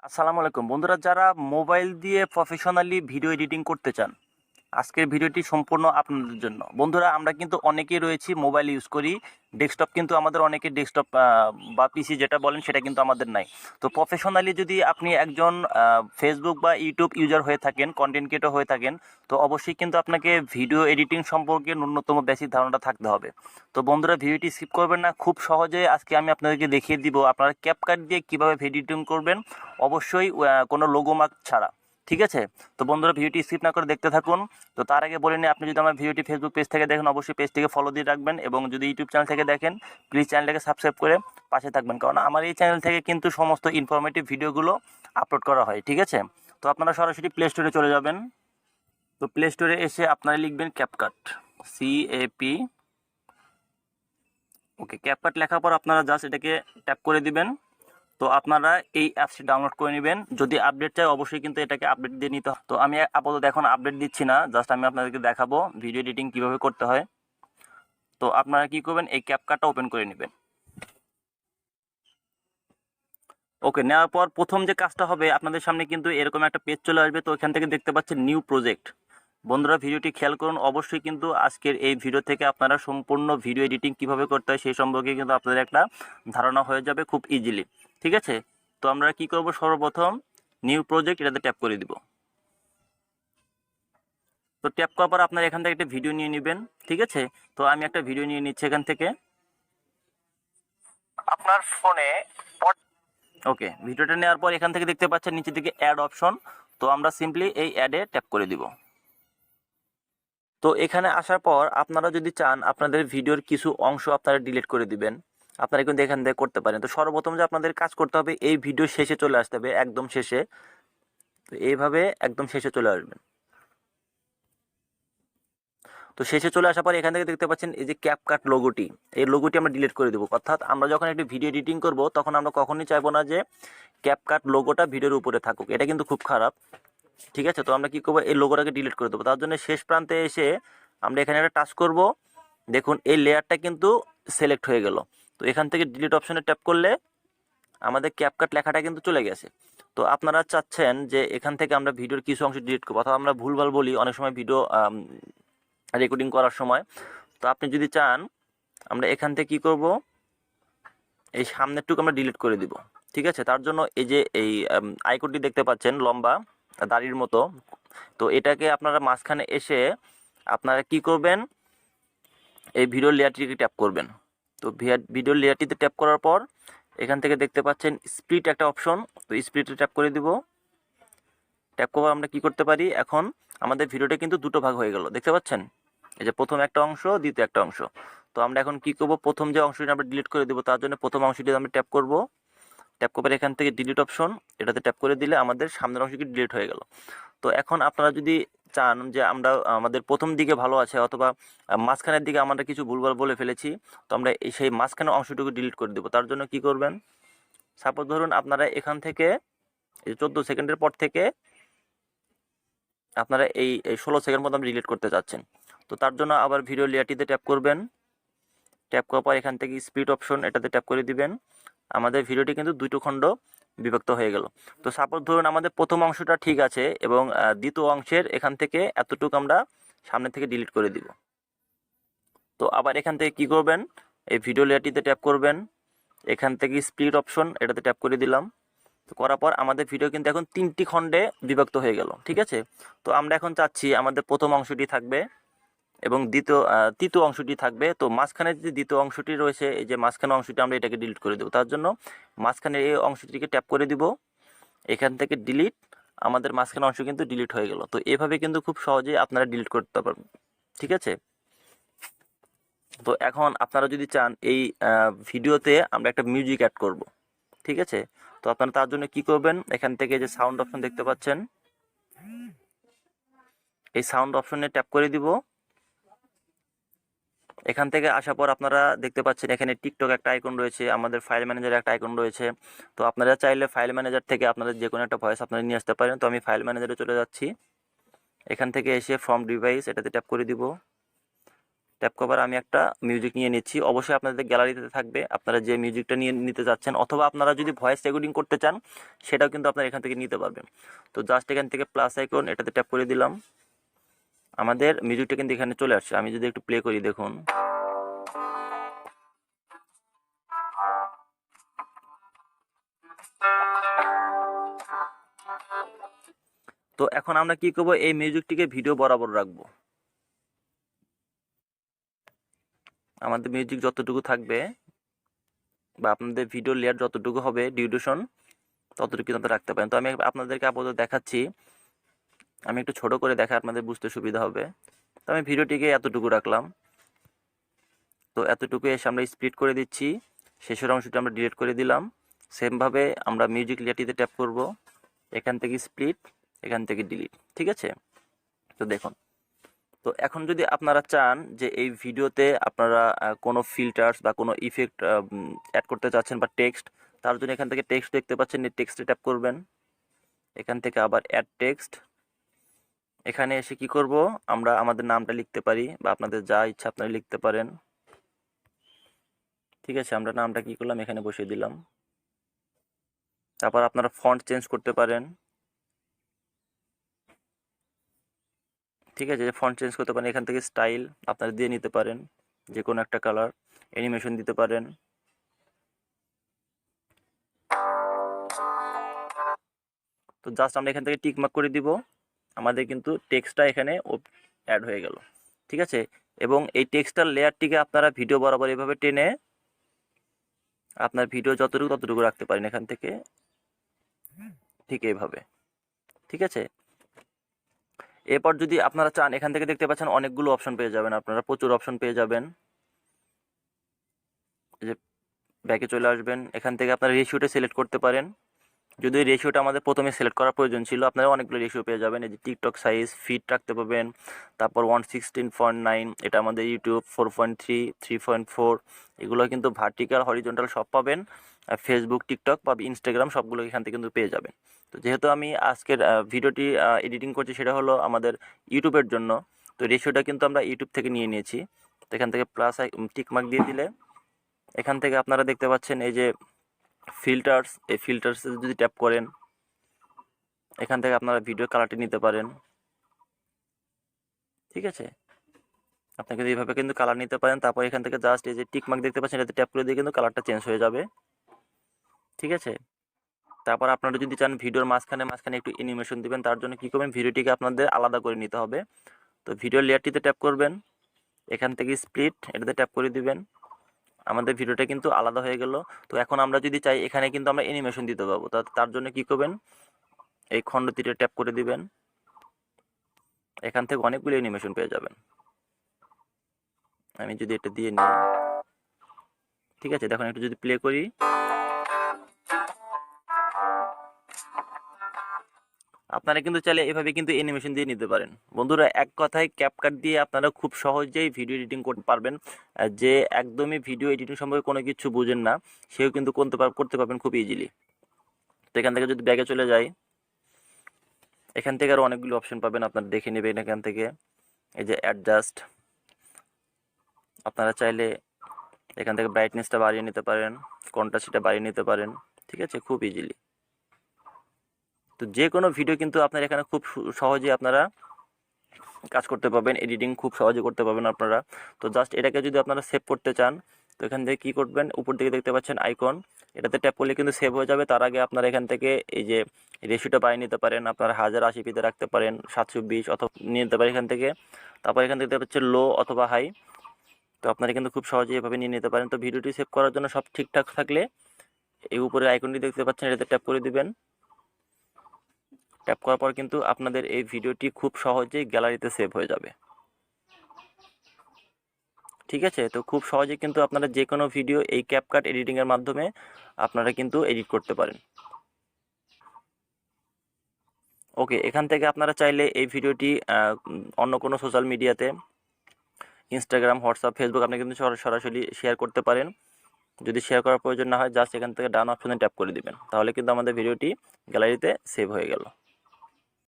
আসসালামু আলাইকুম বন্ধুরা, যারা মোবাইল দিয়ে প্রফেশনালি ভিডিও এডিটিং করতে চান, আজকের ভিডিওটি সম্পূর্ণ আপনাদের জন্য। বন্ধুরা, আমরা কিন্তু অনেকেই রয়েছি মোবাইল ইউজ করি, ডেস্কটপ কিন্তু আমাদের অনেকের ডেস্কটপ বা পিসি যেটা বলেন সেটা কিন্তু আমাদের নাই। তো প্রফেশনালি যদি আপনি একজন ফেসবুক বা ইউটিউব ইউজার হয়ে থাকেন, কন্টেন্ট ক্রিয়েটর হয়ে থাকেন, তো অবশ্যই কিন্তু আপনাকে ভিডিও এডিটিং সম্পর্কে ন্যূনতম বেসিক ধারণাটা থাকতে হবে। তো বন্ধুরা, ভিডিওটি স্কিপ করবেন না, খুব সহজে আজকে আমি আপনাদেরকে দেখিয়ে দিব আপনারা ক্যাপকাট দিয়ে কীভাবে ভিডিও এডিটিং করবেন, অবশ্যই কোনো লোগো মার্ক ছাড়া। ঠিক আছে? তো বন্ধুরা, ভিডিওটি স্কিপ না করে দেখতে থাকুন। তো তার আগে বলে নিই, আপনি যদি আমার ভিডিওটি ফেসবুক পেজ থেকে দেখেন, অবশ্যই পেজটিকে ফলো দিয়ে রাখবেন, এবং যদি ইউটিউব চ্যানেল থেকে দেখেন, প্লিজ চ্যানেলটাকে সাবস্ক্রাইব করে পাশে থাকবেন, কারণ আমার এই চ্যানেল থেকে কিন্তু সমস্ত ইনফরমেটিভ ভিডিওগুলো আপলোড করা হয়। ঠিক আছে? তো আপনারা সরাসরি প্লে স্টোরে চলে যাবেন। তো প্লে স্টোরে এসে আপনারা লিখবেন ক্যাপকাট, CAP। ওকে, ক্যাপকাট লেখার পর আপনারা জাস্ট এটাকে ট্যাপ করে দিবেন। তো আপনারা এই অ্যাপসটি ডাউনলোড করে নেবেন। যদি আপডেট চাই, অবশ্যই কিন্তু এটাকে আপডেট দিয়ে নিতে হয়। তো আমি আপাতত এখন আপডেট দিচ্ছি না, জাস্ট আমি আপনাদেরকে দেখাবো ভিডিও এডিটিং কীভাবে করতে হয়। তো আপনারা কি করবেন, এই ক্যাপকাটটা ওপেন করে নেবেন। ওকে, নেওয়ার পর প্রথম যে কাজটা হবে, আপনাদের সামনে কিন্তু এরকম একটা পেজ চলে আসবে। তো এখান থেকে দেখতে পাচ্ছেন নিউ প্রজেক্ট। বন্ধুরা, ভিডিওটি খেয়াল করুন, অবশ্যই কিন্তু আজকের এই ভিডিও থেকে আপনারা সম্পূর্ণ ভিডিও এডিটিং কিভাবে করতে হয় সেই সম্পর্কে কিন্তু আপনাদের একটা ধারণা হয়ে যাবে খুব ইজিলি। ঠিক আছে? তো আমরা কি করব, সর্বপ্রথম নিউ প্রজেক্ট এটাতে ট্যাপ করে দিব। তো ট্যাপ করার পর আপনারা এখান থেকে একটা ভিডিও নিয়ে নেবেন। ঠিক আছে? তো আমি একটা ভিডিও নিয়ে নিচ্ছি এখান থেকে আপনার ফোনে। ওকে, ভিডিওটা নেওয়ার পর এখান থেকে দেখতে পাচ্ছেন নিচের দিকে অ্যাড অপশন। তো আমরা সিম্পলি এই অ্যাডে ট্যাপ করে দিব। তো এখানে আসার পর আপনারা যদি চান আপনাদের ভিডিওর কিছু অংশ আপনারা ডিলিট করে দিবেন, আপনারা কিন্তু এখান থেকে করতে পারেন। তো সর্বপ্রথম যে আপনাদের কাজ করতে হবে, এই ভিডিও শেষে চলে আসতে হবে, একদম শেষে। তো এইভাবে একদম শেষে চলে আসবেন। তো শেষে চলে আসার পর এখান থেকে দেখতে পাচ্ছেন এই যে ক্যাপকাট লোগোটি, এই লোগোটি আমরা ডিলিট করে দেবো। অর্থাৎ আমরা যখন একটি ভিডিও এডিটিং করব, তখন আমরা কখনোই চাইবো না যে ক্যাপকাট লোগোটা ভিডিওর উপরে থাকুক, এটা কিন্তু খুব খারাপ। ঠিক আছে? তো আমরা কী করবো, এই লোগোটাকে ডিলিট করে দেবো। তার জন্য শেষ প্রান্তে এসে আমরা এখানে একটা টাচ করব। দেখুন এই লেয়ারটা কিন্তু সিলেক্ট হয়ে গেল। তো এখান থেকে ডিলিট অপশনে ট্যাপ করলে আমাদের ক্যাপকাট লেখাটা কিন্তু চলে গেছে। তো আপনারা চাচ্ছেন যে এখান থেকে আমরা ভিডিওর কিছু অংশ ডিলিট করবো, অথবা আমরা ভুলভাল বলি অনেক সময় ভিডিও রেকর্ডিং করার সময়। তো আপনি যদি চান, আমরা এখান থেকে কী করব, এই সামনেরটুকু আমরা ডিলিট করে দিব। ঠিক আছে? তার জন্য এই যে এই আইকনটি দেখতে পাচ্ছেন লম্বা দাড়ির মতো, তো এটাকে আপনারা মাঝখানে এসে আপনারা কি করবেন, এই ভিডিও লেয়ারটিকে ট্যাপ করবেন। তো ভিডিও লেয়ারটিতে ট্যাপ করার পর এখান থেকে দেখতে পাচ্ছেন স্প্লিট একটা অপশন, তো স্প্লিটে ট্যাপ করে দিব। ট্যাপ করে আমরা কি করতে পারি, এখন আমাদের ভিডিওটা কিন্তু দুটো ভাগ হয়ে গেল, দেখতে পাচ্ছেন? এই যে প্রথম একটা অংশ, দ্বিতীয় একটা অংশ। তো আমরা এখন কি করব, প্রথম যে অংশটি আমরা ডিলিট করে দেবো, তার জন্য প্রথম অংশটি আমরা ট্যাপ করব। ট্যাপ করে এখান থেকে ডিলিট অপশন এটাতে ট্যাপ করে দিলে আমাদের সামনের অংশটি ডিলিট হয়ে গেল। তো এখন আপনারা যদি চান যে আমরা আমাদের প্রথম দিকে ভালো আছে, অথবা মাঝখানের দিকে আমরা কিছু ভুলভাল বলে ফেলেছি, তো আমরা সেই মাঝখানের অংশটুকু ডিলিট করে দেবো। তার জন্য কি করবেন, সাপোজ ধরুন আপনারা এখান থেকে এই 14 সেকেন্ডের পর থেকে আপনারা এই 16 সেকেন্ড মতো আপনি ডিলিট করতে চাচ্ছেন। তো তার জন্য আবার ভিডিও লেয়ারটিতে ট্যাপ করবেন। ট্যাপ করার পর এখান থেকে স্পিড অপশন এটাতে ট্যাপ করে দিবেন। আমাদের ভিডিওটি কিন্তু দুটো খণ্ড বিভক্ত হয়ে গেল। তো সাপোজ ধরুন আমাদের প্রথম অংশটা ঠিক আছে, এবং দ্বিতীয় অংশের এখান থেকে এতটুকু আমরা সামনে থেকে ডিলিট করে দিব। তো আবার এখান থেকে কি করবেন, এই ভিডিও লেয়ারটিতে ট্যাপ করবেন। এখান থেকে স্প্লিট অপশন এটাতে ট্যাপ করে দিলাম। তো করার পর আমাদের ভিডিও কিন্তু এখন 3টি খণ্ডে বিভক্ত হয়ে গেল। ঠিক আছে? তো আমরা এখন চাচ্ছি আমাদের প্রথম অংশটি থাকবে এবং তৃতীয় অংশটি থাকবে। তো মাঝখানে যে দ্বিতীয় অংশটি রয়েছে, এই যে মাঝখানে অংশটি আমরা এটাকে ডিলিট করে দেবো। তার জন্য মাঝখানে এই অংশটিকে ট্যাপ করে দিব, এখান থেকে ডিলিট, আমাদের মাঝখানে অংশ কিন্তু ডিলিট হয়ে গেল। তো এভাবে কিন্তু খুব সহজেই আপনারা ডিলিট করতে পারবেন। ঠিক আছে? তো এখন আপনারা যদি চান এই ভিডিওতে আমরা একটা মিউজিক অ্যাড করব। ঠিক আছে? তো আপনারা তার জন্য কি করবেন, এখান থেকে যে সাউন্ড অপশন দেখতে পাচ্ছেন, এই সাউন্ড অপশনে ট্যাপ করে দিব। এখান থেকে আসার পর আপনারা দেখতে পাচ্ছেন এখানে টিকটক একটা আইকন রয়েছে, আমাদের ফাইল ম্যানেজার একটা আইকন রয়েছে। তো আপনারা চাইলে ফাইল ম্যানেজার থেকে আপনাদের যে কোনো একটা ভয়েস আপনারা নিয়ে আসতে পারেন। তো আমি ফাইল ম্যানেজারে চলে যাচ্ছি। এখান থেকে এসে ফ্রম ডিভাইস এটাতে ট্যাপ করে দিব। ট্যাপ কভার আমি একটা মিউজিক নিয়ে নিচ্ছি। অবশ্যই আপনাদের গ্যালারিতে থাকবে আপনারা যে মিউজিকটা নিয়ে নিতে যাচ্ছেন, অথবা আপনারা যদি ভয়েস রেকর্ডিং করতে চান সেটাও কিন্তু আপনারা এখান থেকে নিতে পারবেন। তো জাস্ট এখান থেকে প্লাস আইকন এটাতে ট্যাপ করে দিলাম, আমাদের মিউজিকটা কিন্তু এখানে চলে আসছে। আমি যদি একটু প্লে করি দেখুন, তো এখন আমরা কি করব, এই মিউজিকটিকে ভিডিও বরাবর রাখবো। আমাদের মিউজিক যতটুকু থাকবে বা আপনাদের ভিডিও লেয়ার যতটুকু হবে ডিউরেশন ততটুকু কিন্তু রাখতে পারেন। তো আমি আপনাদেরকে আপাতত দেখাচ্ছি, আমি একটু ছোট করে দেখা আপনাদের বুঝতে সুবিধা হবে। তো আমি ভিডিওটিকে এতটুকু রাখলাম। তো এতটুকু এসে আমরা স্প্লিট করে দিচ্ছি, শেষের অংশটি আমরা ডিলিট করে দিলাম। সেমভাবে আমরা মিউজিক লেয়ারটিতে ট্যাপ করব, এখান থেকে স্প্লিট, এখান থেকে ডিলিট, ঠিক আছে। তো দেখুন, তো এখন যদি আপনারা চান যে এই ভিডিওতে আপনারা কোনো ফিল্টার্স বা কোনো ইফেক্ট অ্যাড করতে চাচ্ছেন বা টেক্সট, তার জন্য এখান থেকে টেক্সট দেখতে পাচ্ছেন, এই টেক্সটে ট্যাপ করবেন, এখান থেকে আবার অ্যাড টেক্সট। এখানে এসে কি করব, আমরা আমাদের নামটা লিখতে পারি বা আপনাদের যা ইচ্ছা আপনারা লিখতে পারেন, ঠিক আছে। আমরা নামটা কি করলাম, এখানে বসিয়ে দিলাম। তারপর আপনারা ফন্ট চেঞ্জ করতে পারেন, ঠিক আছে। ফন্ট চেঞ্জ করতে পারেন, এখান থেকে স্টাইল আপনারা দিয়ে নিতে পারেন, যে কোনো একটা কালার, অ্যানিমেশন দিতে পারেন। তো জাস্ট আমরা এখান থেকে টিক মার্ক করে দিব, আমাদের কিন্তু টেক্সটটা এখানে অ্যাড হয়ে গেল, ঠিক আছে। এবং এই টেক্সটার লেয়ারটিকে আপনারা ভিডিও বরাবর এভাবে টেনে আপনার ভিডিও যতটুকু ততটুকু রাখতে পারেন এখান থেকে, ঠিক এইভাবে, ঠিক আছে। এরপর যদি আপনারা চান, এখান থেকে দেখতে পাচ্ছেন অনেকগুলো অপশন পেয়ে যাবেন, আপনারা প্রচুর অপশন পেয়ে যাবেন। যে ব্যাকে চলে আসবেন, এখান থেকে আপনারা রেশিওটা সিলেক্ট করতে পারেন। যদি ওই রেশিওটা আমাদের প্রথমে সিলেক্ট করার প্রয়োজন ছিল, আপনারা অনেকগুলো রেশিও পেয়ে যাবেন। এই যে টিকটক সাইজ ফিট রাখতে পারবেন, তারপর 116.9, এটা আমাদের ইউটিউব 4.3, 3.4, এগুলো কিন্তু ভার্টিক্যাল হরিজন্টাল সব পাবেন। ফেসবুক, টিকটক বা ইনস্টাগ্রাম সবগুলো এখান থেকে কিন্তু পেয়ে যাবেন। তো যেহেতু আমি আজকের ভিডিওটি এডিটিং করছি সেটা হলো আমাদের ইউটিউবের জন্য, তো রেশিওটা কিন্তু আমরা ইউটিউব থেকে নিয়ে নিয়েছি। তো এখান থেকে প্লাস টিকমার্ক দিয়ে দিলে এখান থেকে আপনারা দেখতে পাচ্ছেন এই যে ফিল্টার্স, এই ফিল্টার্সে যদি ট্যাপ করেন এখান থেকে আপনারা ভিডিও কালারটি নিতে পারেন, ঠিক আছে। আপনাকে এইভাবে কিন্তু কালার নিতে পারেন। তারপর এখান থেকে জাস্ট এই যে টিক মার্ক দেখতে পাচ্ছেন, এটাতে ট্যাপ করে দিয়ে কিন্তু কালারটা চেঞ্জ হয়ে যাবে, ঠিক আছে। তারপর আপনারা যদি চান ভিডিওর মাঝখানে মাঝখানে একটু অ্যানিমেশন দিবেন, তার জন্য কী করবেন, ভিডিওটিকে আপনাদের আলাদা করে নিতে হবে। তো ভিডিও লেয়ারটিতে ট্যাপ করবেন, এখান থেকে স্প্লিট এটাতে ট্যাপ করে দিবেন, আমাদের ভিডিওটা কিন্তু আলাদা হয়ে গেল। তো এখন আমরা যদি চাই এখানে কিন্তু আমরা অ্যানিমেশন দিতে পারবো। তার জন্য কী করবেন, এই খণ্ডটিতে ট্যাপ করে দিবেন, এখান থেকে অনেকগুলো অ্যানিমেশন পেয়ে যাবেন। আমি যদি এটা দিয়ে নিই, ঠিক আছে, দেখুন একটু যদি প্লে করি, আপনারা কিন্তু চাইলে এভাবে কিন্তু অ্যানিমেশন দিয়ে নিতে পারেন। বন্ধুরা, এক কথায় ক্যাপকাট দিয়ে আপনারা খুব সহজেই ভিডিও এডিটিং করতে পারবেন। যে একদমই ভিডিও এডিটিং সম্পর্কে কোনো কিছু বুঝেন না, সেও কিন্তু করতে পারবেন খুব ইজিলি। তো এখান থেকে যদি ব্যাগে চলে যাই, এখান থেকে আরও অনেকগুলো অপশন পাবেন, আপনারা দেখে নেবেন এখান থেকে। এই যে অ্যাডজাস্ট, আপনারা চাইলে এখান থেকে ব্রাইটনেসটা বাড়িয়ে নিতে পারেন, কন্ট্রাস্টটা বাড়িয়ে নিতে পারেন, ঠিক আছে, খুব ইজিলি। তো যে কোনো ভিডিও কিন্তু আপনার এখানে খুব সহজেই আপনারা কাজ করতে পারবেন, এডিটিং খুব সহজে করতে পারবেন আপনারা। তো জাস্ট এটাকে যদি আপনারা সেভ করতে চান, তো এখান থেকে কী করবেন, উপর দিকে দেখতে পাচ্ছেন আইকন, এটাতে ট্যাপ করলে কিন্তু সেভ হয়ে যাবে। তার আগে আপনারা এখান থেকে এই যে রেশিওটা বাড়িয়ে নিতে পারেন, আপনারা 1080p রাখতে পারেন, 720 অথবা নিয়ে নিতে পারেন এখান থেকে। তারপর এখান থেকে দেখতে পাচ্ছেন লো অথবা হাই, তো আপনারা কিন্তু খুব সহজেই এভাবে নিয়ে নিতে পারেন। তো ভিডিওটি সেভ করার জন্য সব ঠিকঠাক থাকলে এই উপরে আইকনটি দেখতে পাচ্ছেন, এটাতে ট্যাপ করে দিবেন। ট্যাপ করার পর কিন্তু আপনাদের এই ভিডিওটি খুব সহজেই গ্যালারিতে সেভ হয়ে যাবে, ঠিক আছে। তো খুব সহজে কিন্তু আপনারা যে কোনো ভিডিও এই ক্যাপকাট এডিটিংয়ের মাধ্যমে আপনারা কিন্তু এডিট করতে পারেন। ওকে, এখান থেকে আপনারা চাইলে এই ভিডিওটি অন্য কোনো সোশ্যাল মিডিয়াতে, ইনস্টাগ্রাম, হোয়াটসঅ্যাপ, ফেসবুক আপনি কিন্তু সরাসরি শেয়ার করতে পারেন। যদি শেয়ার করার প্রয়োজন না হয়, জাস্ট এখান থেকে ডান অপশনে ট্যাপ করে দিবেন, তাহলে কিন্তু আমাদের ভিডিওটি গ্যালারিতে সেভ হয়ে গেল।